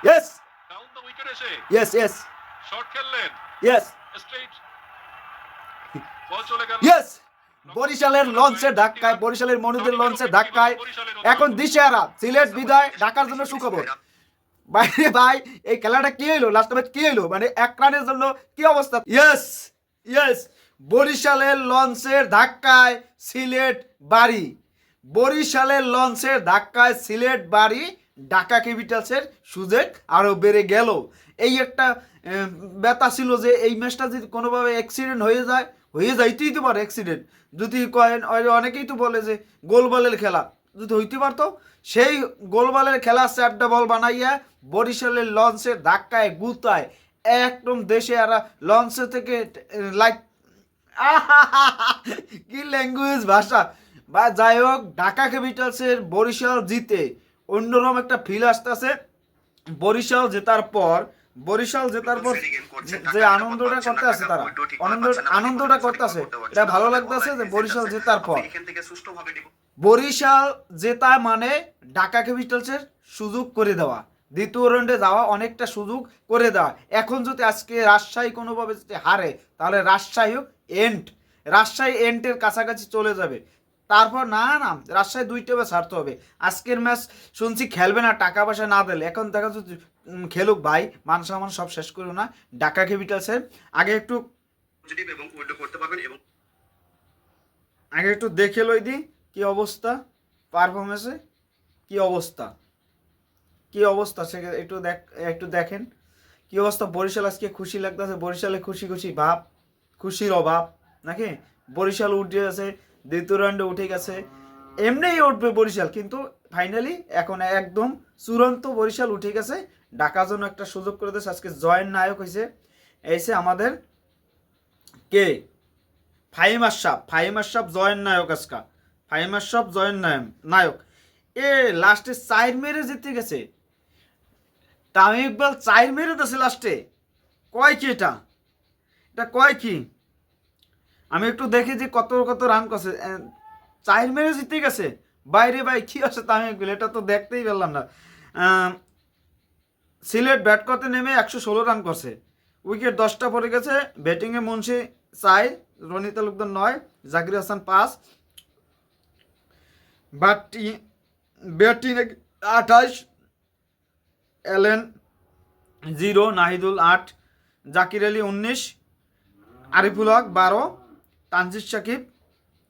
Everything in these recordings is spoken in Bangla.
Yes yes yes yes yes বরিশালের লঞ্চের ধাক্কায়, বরিশালের মনিদের লঞ্চের ধাক্কায় এখন দিশেহারা সিলেট বিদায়, ঢাকার জন্য সুখবর। বাইরে ভাই এই খেলাটা কি হইলো, লাস্ট ম্যাচ কি হইলো, মানে এক রানের জন্য কি অবস্থা। ইয়েস ইয়েস বরিশালের লঞ্চের ধাক্কায় সিলেট বাড়ি, বরিশালের লঞ্চের ধাক্কায় সিলেট বাড়ি, ঢাকা ক্যাপিটালসের সুযোগ আরও বেড়ে গেল। এই একটা ব্যথা ছিল যে এই ম্যাচটা যদি কোনোভাবে অ্যাক্সিডেন্ট হয়ে যাইতেই তো পারে অ্যাক্সিডেন্ট, যদি কয়েন অনেকেই তো বলে যে গোলবলের খেলা যদি হইতে পারতো, সেই গোলবলের খেলা চারটা বল বানাইয়া বরিশালের লঞ্চের ধাক্কায় গুতায় একদম দেশে আর লঞ্চে থেকে লাইক কি ল্যাঙ্গুয়েজ ভাষা বা যাই হোক, ঢাকা ক্যাপিটালসের বরিশাল জিতে অন্যরকম একটা ফিল আসতেছে। বরিশাল জেতার পর যে আনন্দটা করতে আছে, তারা আনন্দটা করতে আছে, এটা ভালো লাগতেছে যে বরিশাল জেতার পর বরিশাল জেতা মানে ঢাকা ক্যাপিটালসের সুযোগ করে দেওয়া, দ্বিতীয় রাউন্ডে যাওয়া অনেকটা সুযোগ করে দেওয়া। এখন যদি আজকে রাজশাহী কোনোভাবে যদি হারে তাহলে রাজশাহী এন্টের কাছাকাছি চলে যাবে। তারপর না রাজশাহী 2টা ম্যাচ হারতে হবে। আজকের ম্যাচ শুনছি খেলবে না টাকা পয়সা না দিলে, এখন দেখা যাচ্ছে খেলুক ভাই, মান সম্মান সব শেষ করো না। ঢাকা ক্যাপিটালসের আগে একটু দেখে লই দি কি অবস্থা, পারফরমেন্সে কি অবস্থা সে একটু দেখেন কি অবস্থা। বরিশাল আজকে খুশি লাগতেছে, বরিশালে খুশি ভাব, খুশির অভাব নাকি। বরিশাল উঠে গেছে, দ্বিতীয় রাউন্ডে উঠে গেছে, এমনিই উঠবে বরিশাল, কিন্তু ফাইনালি এখন একদম চূড়ান্ত বরিশাল উঠে গেছে। ঢাকার জন্য একটা সুযোগ করে দিয়েছে। আজকে জয়েন্ট নায়ক হয়েছে এসে আমাদের কে ফাহিম আশরাফ জয়েন্ট নায়ক। আজকা ফাহিম আশরাফ জয়েন্ট নায়ক এ লাস্টে 4 মেরে জিতে গেছে। তামিম ইকবাল 4 মেরে দিয়েছে লাস্টে, কয় কি এটা কয় কি, আমি একটু দেখি যে কত রান করছে। 4 মেরে জিতে গেছে, বাইরে ভাই কি আছে তামিম ইকবাল, এটা তো দেখতেই পেলাম না। সিলেট ব্যাট করতে নেমে 116 রান করছে, উইকেট 10টা পড়ে গেছে। ব্যাটিংয়ে মুন্সি 4, রনি তালুকদার 9, জাকির হাসান 5, ব্যাটিং 28, এলেন 0, নাহিদুল 8, জাকির আলী 19, আরিফুল হক 12, তানজিদ সাকিব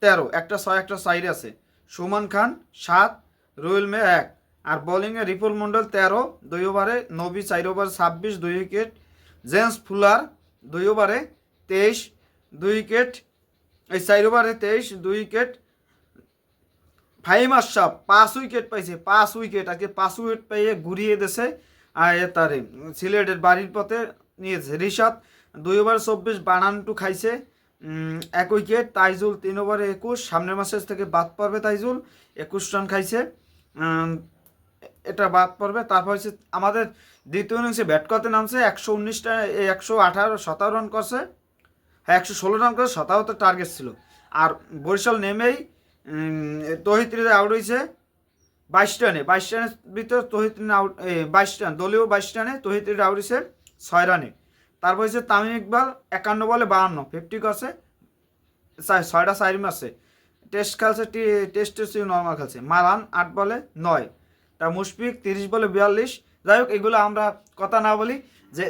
13, একটা 6 একটা সাইডে আছে, সুমান খান 7, রুয়েল মে 1, আর বোলিংয়ে রিপুল মন্ডল 13, 2 ওভারে, নবী 4 ওভার 26, 2 উইকেট, জেমস ফুলার 2 ওভারে 23, 2 উইকেট, এই 4 ওভারে 23, 2 উইকেট। ফাহিম আশরাফ 5 উইকেট পাইছে, 5 উইকেট আজকে 5 উইকেট পাইয়ে ঘুরিয়ে দিয়েছে আর তারে সিলেটের বাড়ির পথে নিয়েছে। রিশাদ 2 ওভার 24 বানানটু খাইছে, 1 উইকেট। তাইজুল 3 ওভারে 21, সামনের ম্যাচ থেকে বাদ পড়বে তাইজুল, 21 রান খাইছে, এটা বাদ পড়বে। তারপর হচ্ছে আমাদের দ্বিতীয় ইনিংসে ব্যাট করতে নামছে, 118 রান করছে, হ্যাঁ 116 রান করে 17 টার্গেট ছিল। আর বরিশাল নেমেই তহিদ হৃদয় আউট হয়েছে 22 রানে, 22 রানের ভিতর তহিদ আউট, 22 রান দলীয় 22 রানে তহিদ হৃদয় আউট হয়েছে 6 রানে। তারপর হচ্ছে তামিম ইকবাল 51 বলে 52, 50 করছে, 6টা 4 মারছে, টেস্ট খেলছে, টেস্টে নর্মাল খেলছে। মারান 8 বলে 9, তা মুশফিক 30 বলে 42। যাই হোক এগুলো আমরা কথা না বলি, যে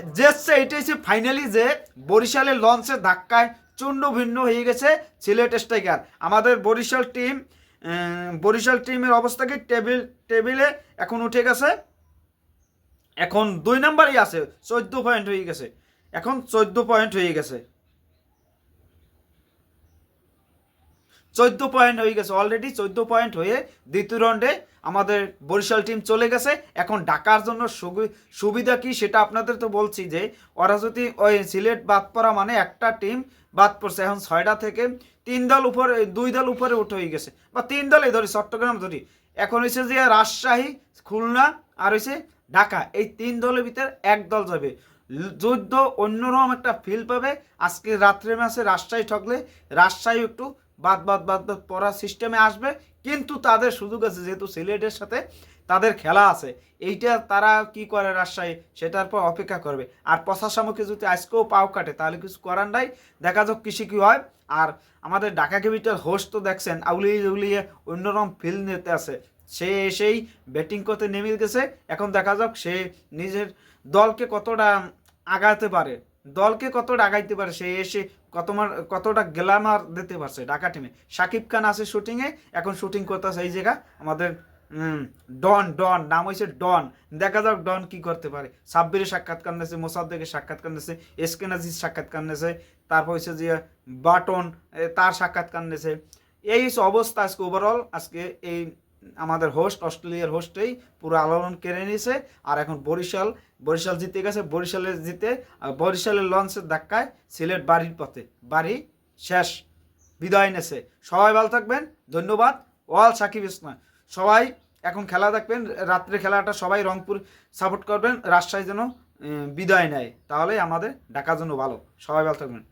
এটাই হচ্ছে ফাইনালি যে বরিশালের লঞ্চের ধাক্কায় চূর্ণ ভিন্ন হয়ে গেছে সিলেট স্ট্রাইকার। আমাদের বরিশাল টিমের অবস্থা কি, টেবিলে এখন উঠে গেছে, এখন 2 নম্বরেই আছে, 14 পয়েন্ট হয়ে গেছে, এখন 14 পয়েন্ট হয়ে গেছে, 14 পয়েন্ট হয়ে গেছে অলরেডি। 14 পয়েন্ট হয়ে দ্বিতীয় রাউন্ডে আমাদের বরিশাল টিম চলে গেছে। এখন ঢাকার জন্য সুবিধা কি সেটা আপনাদের তো বলছি, যে ওরা যদি ওই সিলেট বাদ পড়া মানে একটা টিম বাদ পড়ছে, এখন 6টা থেকে 2 দল উপরে উঠে হয়ে গেছে, বা 3 দলই ধরি, চট্টগ্রাম ধরি, এখন হয়েছে যে রাজশাহী, খুলনা আর হয়েছে ঢাকা, এই 3 দলের ভিতরে এক দল যাবে। যুদ্ধ অন্যরকম একটা ফিল পাবে। আজকে রাত্রে ম্যাচে রাজশাহী ঠকলে রাজশাহী একটু বাদ পড়ার সিস্টেমে আসবে, কিন্তু তাদের সুযোগ আছে, যেহেতু সিলেটের সাথে তাদের খেলা আছে, এইটা তারা কি করে রাজশাহী সেটার পর অপেক্ষা করবে। আর পশা সামুকে যদি আজকেও পাও কাটে তাহলে কিছু করার নাই, দেখা যাক কৃষি কী হয়। আর আমাদের ঢাকা ক্যাপিটাল হোস্ট তো দেখছেন আউলিয়ে উলিয়ে অন্যরকম ফিল নিতে আছে, সে এসেই ব্যাটিং করতে নেমে গেছে। এখন দেখা যাক সে নিজের দলকে কতটা আগাতে পারে, আগাইতে পারে, সে এসে কতটা গ্ল্যামার দিতে পারছে ঢাকা টিমে। সাকিব খান আছে শুটিংয়ে, এখন শুটিং করতেছে এই জায়গা আমাদের ডন নাম হয়েছে ডন। দেখা যাক ডন কি করতে পারে। সাব্বিরের সাক্ষাৎকার নিয়েছে, মোসাদ্দেকের সাক্ষাৎকার নিয়েছে, এসকে নাজির সাক্ষাৎকার নিয়েছে, তারপর হচ্ছে যে বাটন তার সাক্ষাৎকার নিয়েছে। এই অবস্থা আজকে ওভারঅল আজকে এই আমাদের হোস্ট অস্ট্রেলিয়ার হোস্টেই পুরো আলোড়ন কেড়ে নিয়েছে। আর এখন বরিশাল জিতে গেছে, বরিশালের লঞ্চের ধাক্কায় সিলেট বাড়ির পথে, বাড়ি শেষ, বিদায় নেছে। সবাই ভালো থাকবেন, ধন্যবাদ। অল সাকিব ইসলাম সবাই এখন খেলা দেখবেন, রাত্রে খেলাটা সবাই রংপুর সাপোর্ট করবেন, রাজশাহী যেন বিদায় নেয়, তাহলেই আমাদের ঢাকার জন্য ভালো। সবাই ভালো থাকবেন।